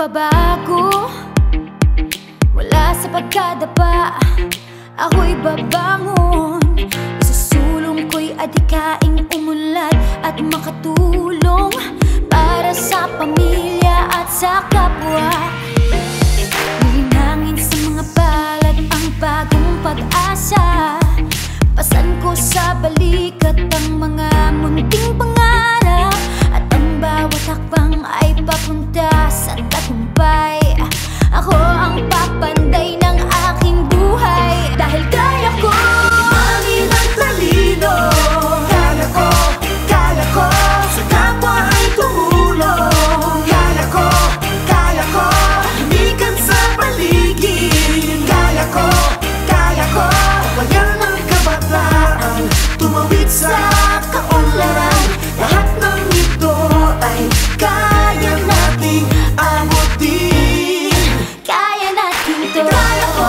magbabago mula sa pagkadapa. Ako'y babangon, isusulong ko'y adikaing umunlad at makatulong para sa pamilya at sa kapwa. Hihinangin sa mga palad ang bagong pag-asa. Pasan ko sa balikat ang mga munting pangarap, at ang bawat hakbang ay papunta sa tagumpay. Ako ang papanday ng aking buhay, dahil kaya ko manin ang talino. Kaya ko sa kapwa ay tumulong. Kaya ko himikan sa paligid. Kaya ko bayan ng kabataan, tumawid sa kaunlaran. Lahat ng ito ay kaya nating abutin. Kaya natin to. Kaya ko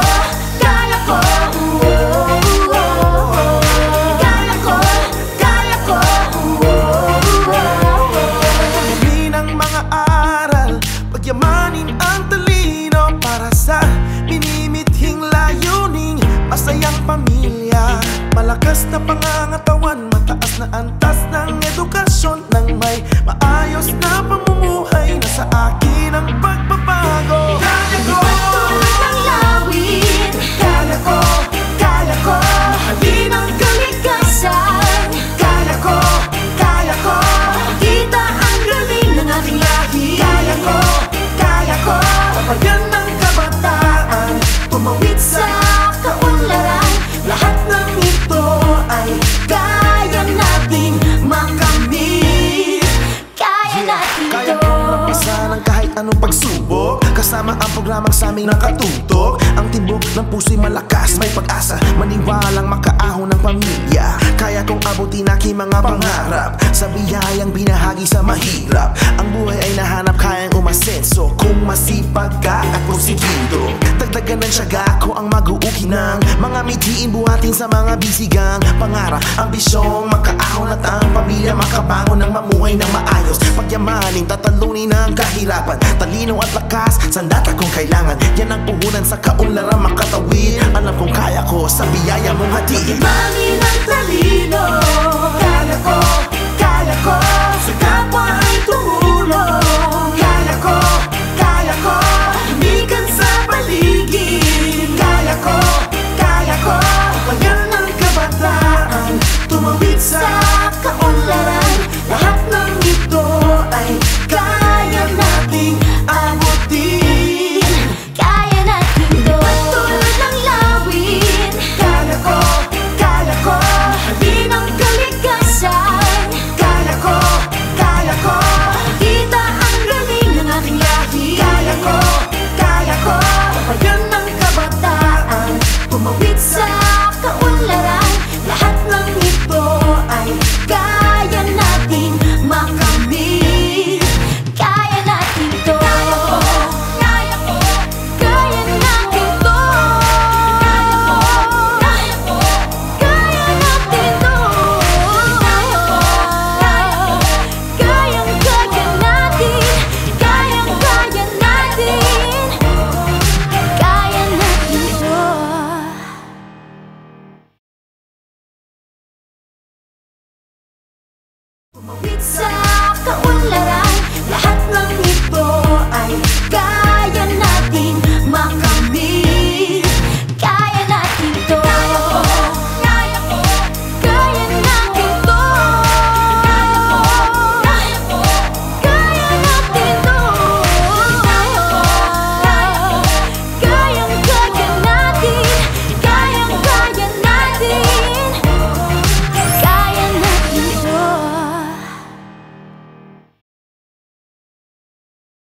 Dami ng mga aral, pagyamanin ang talino para sa minimithing layuning masayang pamilya. Malakas na pangangatawan, mataas na antas ng edukasyon, nang may maayos na pamumuhay na sa akin ang pagbabago. Kaya ko ang lawin. Kaya ko halin ang kalikasan. Kaya ko kita ang galing ng ating lahi. Kaya ko papayan ng kabataan, tumawid sa kaunlaran. Lahat ng ito ay kaya nating makamit. Kaya natin to. Kaya kong lampasan ng kahit anong pagsubok, kasama ang programang sa aming nakatutok. Ang tibok ng puso'y malakas, may pag-asa, maniwalang makaahon ng pamilya. Kaya kong abutin aking mga pangarap, sa biyayang binahagi sa mahirap. Ang buhay ay nahanap, kayang umasenso kung masipag ka at porsigido. Dagdagan ng tiyaga ko ang mag-uuki ng mga mithiin, buhatin sa mga bisigang pangarap. Ambisyong makaahon at ang pamilya makabangon ng mamuhay ng maayos. Pagyamanin, tatalunin ang kahirapan, talino at lakas, sandata kung kailangan. Yan ang puhunan sa kaunlaran makatawid. Alam kong kaya ko sa biyaya mong hatid.